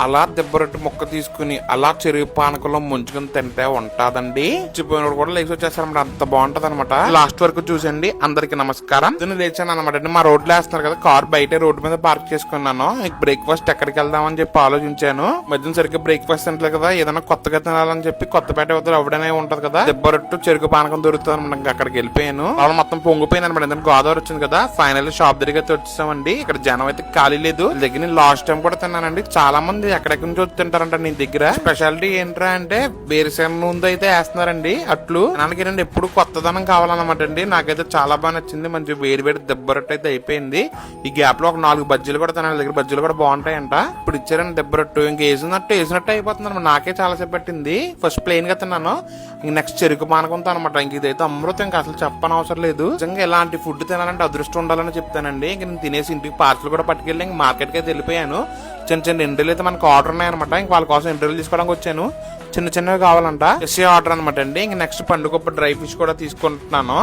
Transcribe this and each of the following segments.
అలా దెబ్బరొట్టు ముక్క తీసుకుని అలా చెరుకు పానకంలో ముంచుకుని తింటే ఉంటాదండి. చిపోయినోడు కూడా లేచి వచ్చేస్తారన్నమాట. అంత బాగుంటది అనమాట. లాస్ట్ వరకు చూసండి. అందరికి నమస్కారం. నేను లేచాను అనమాట అండి. మా రోడ్లు వేస్తున్నారు కదా, కార్ బయట రోడ్డు మీద పార్క్ చేసుకున్నాను. బ్రేక్ఫాస్ట్ ఎక్కడికి వెళ్దామని చెప్పి ఆలోచించాను. మధ్యన సరిగ్గా బ్రేక్ఫాస్ట్ తింటలేదు కదా, ఏదైనా కొత్తగా తినాలని చెప్పి కొత్తపేట వద్ద అవడనే ఉంటది కదా, దెబ్బరొట్టు చెరుకు పానకం దొరుకుతుంది అనమాట. అక్కడికి వెళ్ళిపోయాను. అలా మొత్తం పొంగిపోయింది అనమాట. ఎందుకంటే గోదావరి వచ్చింది కదా. ఫైనల్ షాప్ దగ్గర అయితే వచ్చేసామండి. ఇక్కడ జనం అయితే ఖాళీ లేదు. దగ్గర నేను లాస్ట్ టైం కూడా తిన్నానండి. చాలా మంది ఎక్కడెక్కడి నుంచి వచ్చి తింటారంట నీ దగ్గర. స్పెషాలిటీ ఏంట్రా అంటే వేరుశెనగ నూనె అయితే వేస్తున్నారండి. అట్లు నాన్నకి ఎప్పుడు కొత్తదనం కావాలన్నమాట అండి. నాకైతే చాలా బాగా నచ్చింది. మంచి వేడి వేడి దెబ్బరొట్టు అయితే అయిపోయింది. ఈ గ్యాప్ లో ఒక 4 బజ్జీలు కూడా తినాలి. దగ్గర బజ్జీలు కూడా బాగుంటాయంట. ఇప్పుడు ఇచ్చారండి దెబ్బరొట్టు. ఇంక వేసినట్టు అయిపోతుంది అనమాట. నాకే చాలా సేపు పట్టింది. ఫస్ట్ ప్లెయిన్ గా తిన్నాను. ఇంక నెక్స్ట్ చెరుకు పానకంతో అనమాట. ఇంక ఇదైతే అమృతం. ఇంకా అసలు చెప్పనవసరం లేదు. నిజంగా ఇలాంటి ఫుడ్ తినాలంటే అదృష్టం ఉండాలని చెప్తానండి. ఇంక నేను తినేసి ఇంటికి పార్సల్ కూడా పట్టుకెళ్ళి ఇంక మార్కెట్ కి అయితే వెళ్ళిపోయాను. చిన్న ఇంటర్వ్యూలు అయితే మనకు ఆర్డర్ ఉన్నాయన్నమాట. ఇంక వాళ్ళ కోసం ఇంటర్వ్యూలు తీసుకోవడానికి వచ్చాను. చిన్నవి కావాలంట. ఎస్ఏ ఆర్డర్ అనమాట అండి. ఇంక నెక్స్ట్ పండుగ డ్రై ఫిష్ కూడా తీసుకుంటున్నాను.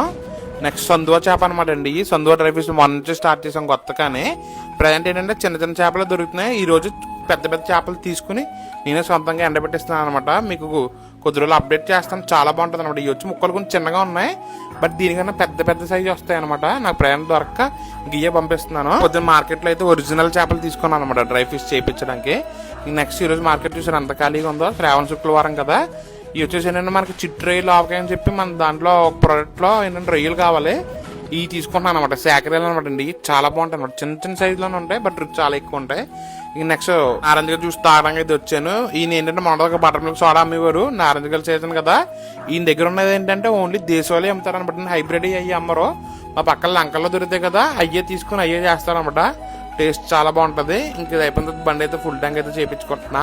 నెక్స్ట్ సందువా చేప అనమాట అండి. ఈ సందువా డ్రై ఫిష్ మొన్న నుంచి స్టార్ట్ చేసాం కొత్తగానే. ప్రజెంట్ ఏంటంటే చిన్న చేపలు దొరుకుతున్నాయి. ఈ రోజు పెద్ద చేపలు తీసుకుని నేనే సొంతంగా ఎండబెట్టిస్తున్నాను అనమాట. మీకు కొద్ది రోజులు అప్డేట్ చేస్తాను. చాలా బాగుంటుంది అనమాట. ఇవి వచ్చి ముక్కలు కొంచెం చిన్నగా ఉన్నాయి, బట్ దీనికన్నా పెద్ద సైజు వస్తాయి అనమాట. నాకు ప్రయాణం దొరక్క గియ్యే పంపిస్తున్నాను. పొద్దున్న మార్కెట్లో అయితే ఒరిజినల్ చేపలు తీసుకున్నాను అనమాట డ్రై ఫిష్ చేయించడానికి. నెక్స్ట్ ఈ రోజు మార్కెట్ చూసారు ఎంత ఖాళీగా ఉందో. శ్రావణ శుక్రవారం కదా. ఇవి వచ్చేసి ఏంటంటే మనకి చిట్టు రొయ్యలు ఆవకాయని చెప్పి మన దాంట్లో ఒక ప్రోడక్ట్ లో ఏంటంటే రొయ్యలు కావాలి. ఇవి తీసుకుంటున్నాను అనమాట. శాఖరీలు అనమాట అండి. చాలా బాగుంటాయి అనమాట. చిన్న సైజులోనే ఉంటాయి, బట్ రుచి చాలా ఎక్కువ ఉంటాయి. ఇంక నెక్స్ట్ నారంజ జ్యూస్ తాగడానికి అయితే వచ్చాను. ఈయన ఏంటంటే మొదట బటర్ మిల్క్ సోడా అమ్మేవారు. నారంజ గల సీజన్ కదా. ఈయన దగ్గర ఉన్నది ఏంటంటే ఓన్లీ దేశవాళీ అమ్ముతారు అనమాట. హైబ్రిడ్ అయ్యి అమ్మరు. మా పక్కన లంకల్లో దొరుకుతాయి కదా, అయ్యే తీసుకుని అయ్యే చేస్తారనమాట. టేస్ట్ చాలా బాగుంటది. ఇంక అయిపోయిన బండి అయితే ఫుల్ ట్యాంక్ అయితే చేయించుకుంటున్నా.